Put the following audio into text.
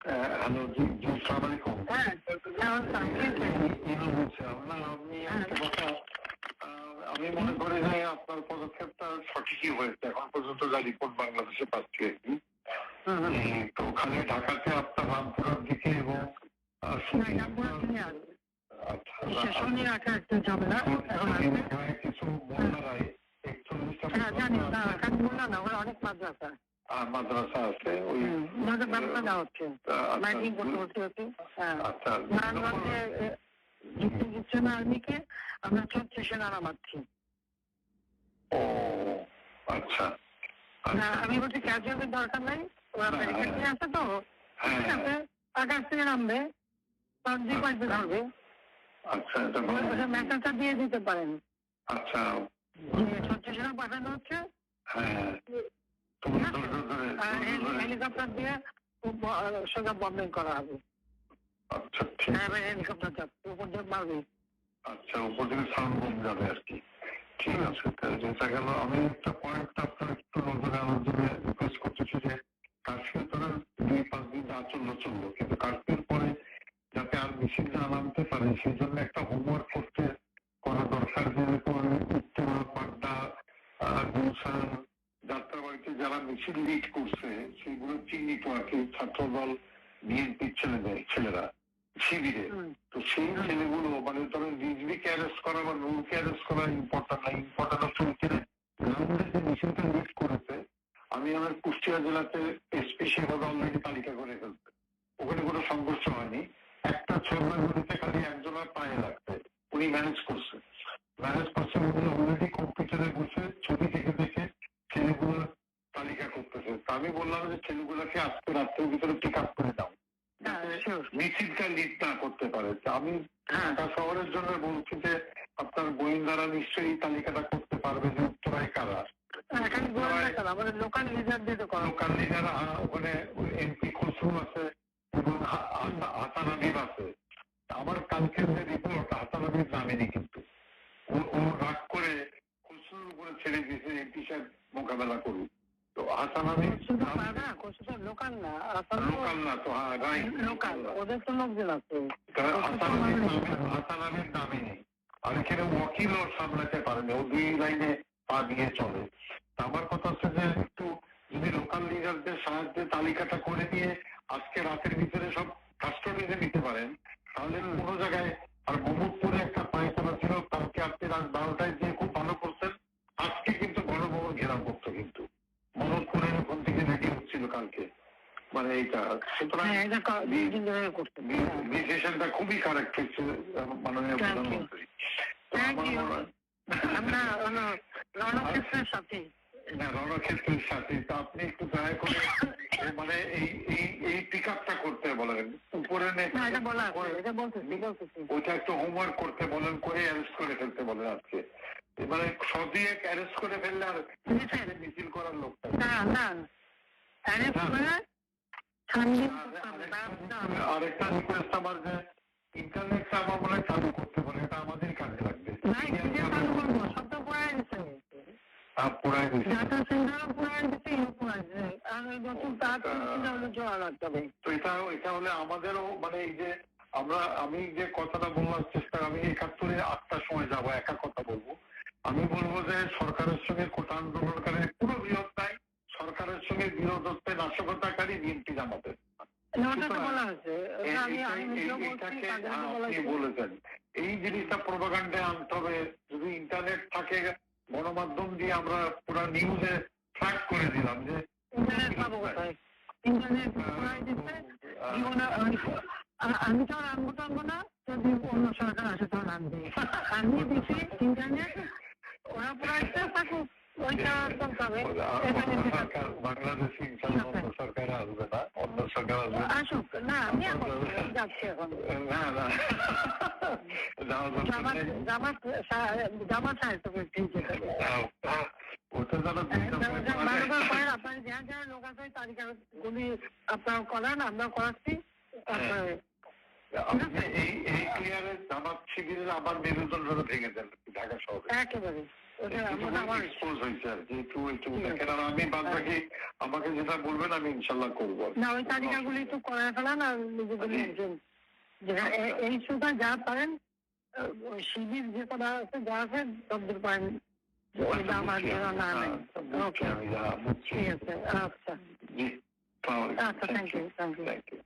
Hello, জি জি, আসসালামু আলাইকুম। হ্যাঁ, আপনি একটা কথা, আমি মনে করি যে আপনার পদক্ষেপটা সঠিকই হয়েছে। এখন পর্যন্ত যা রিপোর্ট বাংলাদেশে পাচ্ছি আর কি। তো ওখানে ঢাকাতে আপনার রামপুরার দিকে এবং কিছু মোল্লারায় 41টা অনেক মাদ্রাসা মাদ্রাসা আছে, ওই ব্যবস্থা দেওয়া হচ্ছে, মাইকিং করতে হচ্ছে। নারায়ণগঞ্জে যুক্তি দিচ্ছে না আর্মিকে, আমরা 36 নারা মারছি। ও আচ্ছা, আমি বলছি ক্যাজুয়ালের দরকার নাই, ওরা ব্যারিকেড নিয়ে আসে তো, ঠিক আছে, আকাশ থেকে নামবে, তার যে পাইতে ধরবে। আচ্ছা, মেসেজটা দিয়ে দিতে পারেন। আচ্ছা, 36 পাঠানো হচ্ছে, হেলিকপ্টার দিয়ে সোজা বম্বিং করা হবে। আচ্ছা, হেলিকপ্টার যাচ্ছে উপর দিয়ে মারবে। আচ্ছা, উপর থেকে সাউন্ড বোম যাবে আর কি। ঠিক আছে, যেটা গেল। আমি একটা পয়েন্ট আপনার একটু নজরে আনার জন্য রিকোয়েস্ট করতেছি যে কার্ফিউ তারা 2-5 দিন চললো, কিন্তু কার্ফিউর পরে যাতে আর মিছিল না নামতে পারে সেই জন্য একটা হোমওয়ার্ক করা দরকার। যেরকম উত্তরা, পাড্ডা, গুলশান, যাত্রাবাড়িতে যারা মিছিল লিড করছে সেগুলো চিহ্নিত আর কি, ছাত্রদল, বিএনপির ছেলেরা শিবিরে। তো সেই ছেলেগুলো মানে ধরো রিজভিকে অ্যারেস্ট করা বা নুরকে অ্যারেস্ট করা ইম্পর্টেন্ট না, ইম্পর্টেন্ট হচ্ছে ওইখানে যে মিছিলটা লিড করেছে। আমি আমার কুষ্টিয়া জেলাতে এসপি সেভাবে অলরেডি তালিকা করে ফেলছে, ওখানে কোনো সংঘর্ষ হয়নি। একটা ছোটতে খালি একজনের পায়ে লাগছে, উনি ম্যানেজ করছে উনি অলরেডি কম্পিউটারে বসে ছবি দেখে ছেলেগুলোর তালিকা করতেছে। আমি বললাম যে ছেলেগুলোকে আজকে রাত্রের ভিতরে পিক আপ করে দাও, মিছিলটা লিড না করতে পারে। আমি ঢাকা শহরের জন্য বলছি যে আপনার গোয়েন্দারা নিশ্চয়ই এই তালিকাটা করতে পারবে যে উত্তরায় কারা। লোকাল লিডার ওখানে এমপি খসরু আছে এবং হাসান হাবিব আছে। আমার কালকের যে রিপোর্ট, হাসান হাবিব নামেনি, কিন্তু ও রাগ করে খসরুর উপরে ছেড়ে দিয়েছে এমপি সাহেব মোকাবেলা করুক। তো হাসান হাবিব লোকাল না তো, হ্যাঁ রাইট, ওদের তো লোকজন আছে। হাসান হাবিব নামেনি, আর এখানে ওয়াকিলও সামলাতে পারেনি, ও 2 লাইনে পা দিয়ে চলে। আমার কথা হচ্ছে যে একটু যদি লোকাল লিডারদের সাহায্যে তালিকাটা করে দিয়ে আজকে রাতের ভিতরে সব কাস্টডিতে নিতে পারেন, তাহলে কোনো জায়গায়। আর মোহাম্মদপুরে একটা পায়খানা ছিল, কালকে আপনি রাত 12টায় দিয়ে খুব ভালো করছেন। আজকে কিন্তু গণভবন ঘেরাও করতো, কিন্তু মোহাম্মদপুরের ওখান থেকে রেডি হচ্ছিল কালকে, মানে এইটা। সুতরাং ডিসিশনটা খুবই কারেক্ট হচ্ছে মাননীয় প্রধানমন্ত্রী। রণক্ষেত্রের সাথে আপনি একটু দয়া করে মানে এই পিক আপটা করতে বলেন, উপরে ওইটা একটু হোমওয়ার্ক করতে বলেন, করে অ্যারেস্ট করে ফেলতে বলেন আজকে। মানে সদিয়ে অ্যারেস্ট করে ফেললে আর মিছিল করার লোকটা আরেকটা রিকোয়েস্ট আমার, যে ইন্টারনেটটা আমার মনে হয় চালু করতে বলে, এটা আমাদের কাজে লাগবে। তো এটা হলে আমাদেরও মানে এই যে আমি যে কথাটা বলবার চেষ্টা, আমি 71-এ 8টার সময় যাবো, একা কথা বলবো। আমি বলবো যে সরকারের সঙ্গে কোটা আন্দোলনকারী পুরো বিরোধ নাই, সরকারের সঙ্গে বিরোধ হচ্ছে নাশকতাকারী বিএনপি জামাতের। বলেছেন এই জিনিসটা প্রোপাগান্ডায় আনতে হবে। যদি ইন্টারনেট থাকে, গণমাধ্যম দিয়ে আমরা পুরো নিউজে ট্র্যাক করে দিলাম যে আমি তো আর আনবো টানবো না, যদি অন্য সরকার আসে তখন আনবে। আমি দিচ্ছি ইন্টারনেট, ওরা পুরাইতে থাকুক, ওইটা বাংলাদেশে ইনশাআল্লাহ অন্য সরকার আসবে না, অন্য সরকার আসবে আসুক না। আমি যাচ্ছি এখন, জামাত সাহিত্য ওটা যারা আপনার যা যা লোক আছে তালিকা গুলি আপনার করান, আমরা করাচ্ছি। এই ক্লিয়ারে জামাত শিবিরের আবার মেরুদণ্ড ভেঙে দেন ঢাকা শহরে একেবারে। ওটা আমার এক্সপোজ হয়েছে আর কি, একটু দেখেন। আর আমি বাদ বাকি আমাকে যেটা বলবেন আমি ইনশাল্লাহ করবো। না, ওই তালিকাগুলি একটু করে ফেলান আর নিজেগুলি যেটা এই সুতা যা পারেন, ওই শিবির যে কটা আছে যা আছে সবদের পারেন আমার না নাই। ওকে, ঠিক আছে, আচ্ছা জি, আচ্ছা, থ্যাংক ইউ। Thank you.